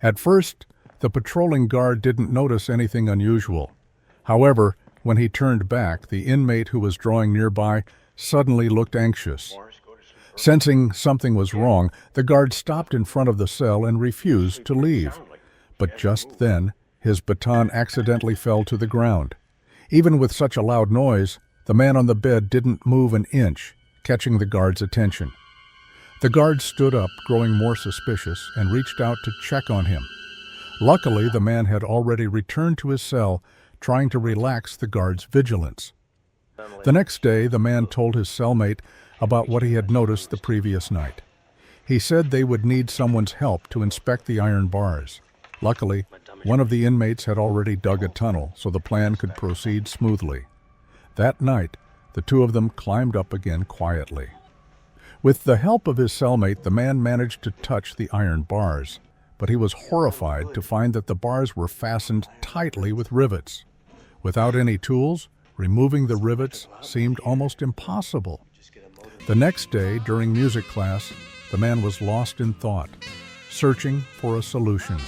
At first, the patrolling guard didn't notice anything unusual. However, when he turned back, the inmate who was drawing nearby suddenly looked anxious. Sensing something was wrong, the guard stopped in front of the cell and refused to leave. But just then, his baton accidentally fell to the ground. Even with such a loud noise, the man on the bed didn't move an inch, catching the guard's attention. The guard stood up, growing more suspicious, and reached out to check on him. Luckily, the man had already returned to his cell, trying to relax the guard's vigilance. The next day, the man told his cellmate about what he had noticed the previous night. He said they would need someone's help to inspect the iron bars. Luckily, one of the inmates had already dug a tunnel, so the plan could proceed smoothly. That night, the two of them climbed up again quietly. With the help of his cellmate, the man managed to touch the iron bars, but he was horrified to find that the bars were fastened tightly with rivets. Without any tools, removing the rivets seemed almost impossible. The next day, during music class, the man was lost in thought, searching for a solution.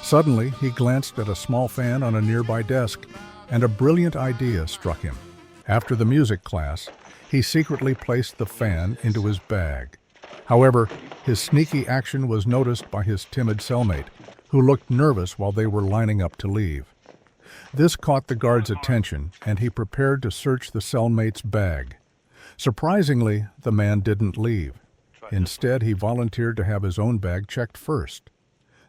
Suddenly, he glanced at a small fan on a nearby desk, and a brilliant idea struck him. After the music class, he secretly placed the fan into his bag. However, his sneaky action was noticed by his timid cellmate, who looked nervous while they were lining up to leave. This caught the guard's attention, and he prepared to search the cellmate's bag. Surprisingly, the man didn't leave. Instead, he volunteered to have his own bag checked first.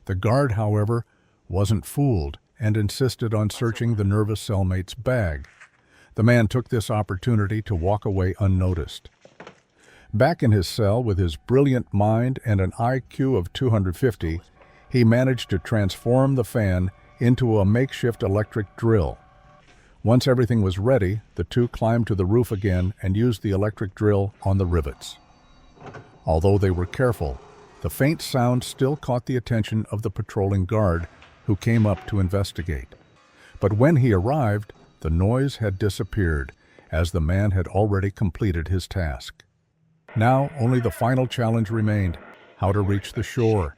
The guard, however, wasn't fooled and insisted on searching the nervous cellmate's bag. The man took this opportunity to walk away unnoticed. Back in his cell with his brilliant mind and an IQ of 250, he managed to transform the fan into a makeshift electric drill. Once everything was ready, the two climbed to the roof again and used the electric drill on the rivets. Although they were careful, the faint sound still caught the attention of the patrolling guard, who came up to investigate. But when he arrived, the noise had disappeared, as the man had already completed his task. Now only the final challenge remained: how to reach the shore.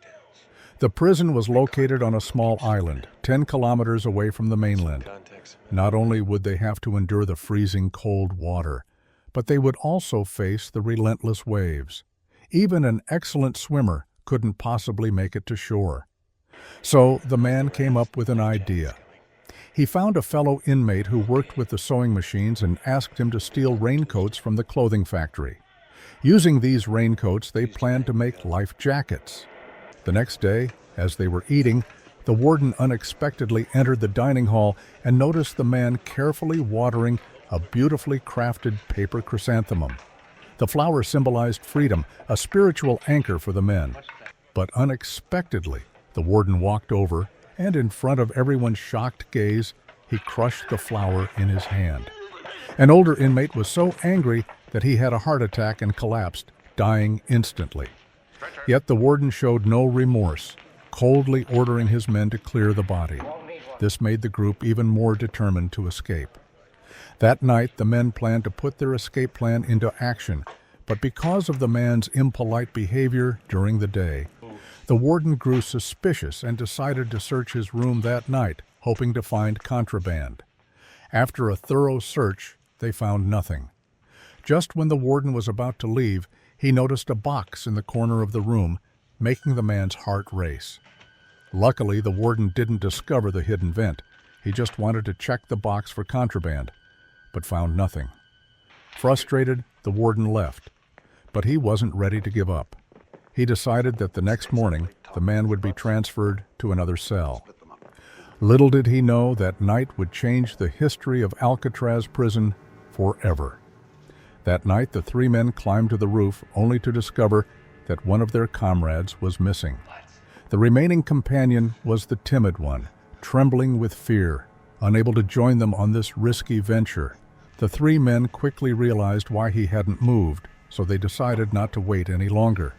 The prison was located on a small island, 10 kilometers away from the mainland. Not only would they have to endure the freezing cold water, but they would also face the relentless waves. Even an excellent swimmer couldn't possibly make it to shore. So the man came up with an idea. He found a fellow inmate who worked with the sewing machines and asked him to steal raincoats from the clothing factory. Using these raincoats, they planned to make life jackets. The next day, as they were eating, the warden unexpectedly entered the dining hall and noticed the man carefully watering a beautifully crafted paper chrysanthemum. The flower symbolized freedom, a spiritual anchor for the men. But unexpectedly, the warden walked over, and in front of everyone's shocked gaze, he crushed the flower in his hand. An older inmate was so angry that he had a heart attack and collapsed, dying instantly. Yet the warden showed no remorse, coldly ordering his men to clear the body. This made the group even more determined to escape. That night, the men planned to put their escape plan into action, but because of the man's impolite behavior during the day, the warden grew suspicious and decided to search his room that night, hoping to find contraband. After a thorough search, they found nothing. Just when the warden was about to leave, he noticed a box in the corner of the room, making the man's heart race. Luckily, the warden didn't discover the hidden vent. He just wanted to check the box for contraband, but found nothing. Frustrated, the warden left, but he wasn't ready to give up. He decided that the next morning, the man would be transferred to another cell. Little did he know that night would change the history of Alcatraz prison forever. That night, the three men climbed to the roof only to discover that one of their comrades was missing. The remaining companion was the timid one, trembling with fear, unable to join them on this risky venture. The three men quickly realized why he hadn't moved, so they decided not to wait any longer.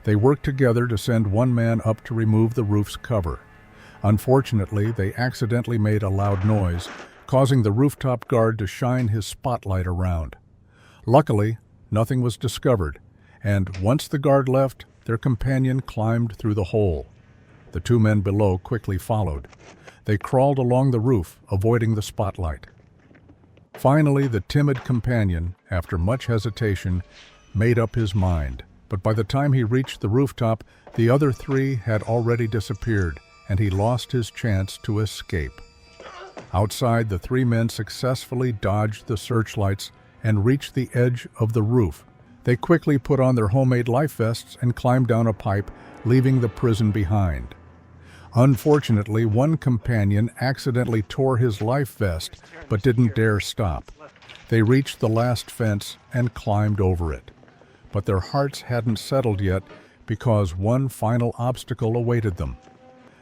They worked together to send one man up to remove the roof's cover. Unfortunately, they accidentally made a loud noise, causing the rooftop guard to shine his spotlight around. Luckily, nothing was discovered, and once the guard left, their companion climbed through the hole. The two men below quickly followed. They crawled along the roof, avoiding the spotlight. Finally, the timid companion, after much hesitation, made up his mind. But by the time he reached the rooftop, the other three had already disappeared, and he lost his chance to escape. Outside, the three men successfully dodged the searchlights and reached the edge of the roof. They quickly put on their homemade life vests and climbed down a pipe, leaving the prison behind. Unfortunately, one companion accidentally tore his life vest, but didn't dare stop. They reached the last fence and climbed over it. But their hearts hadn't settled yet because one final obstacle awaited them.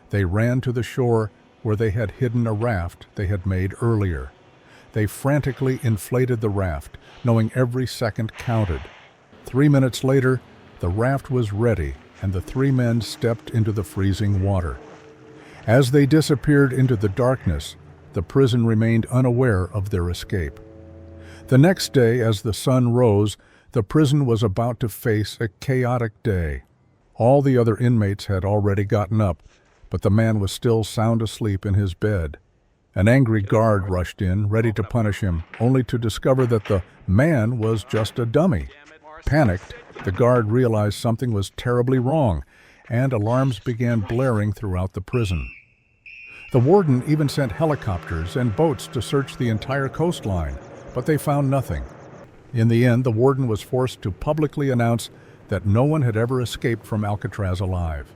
They ran to the shore where they had hidden a raft they had made earlier. They frantically inflated the raft, knowing every second counted. 3 minutes later, the raft was ready, and the three men stepped into the freezing water. As they disappeared into the darkness, the prison remained unaware of their escape. The next day, as the sun rose, the prison was about to face a chaotic day. All the other inmates had already gotten up, but the man was still sound asleep in his bed. An angry guard rushed in, ready to punish him, only to discover that the man was just a dummy. Panicked, the guard realized something was terribly wrong, and alarms began blaring throughout the prison. The warden even sent helicopters and boats to search the entire coastline, but they found nothing. In the end, the warden was forced to publicly announce that no one had ever escaped from Alcatraz alive.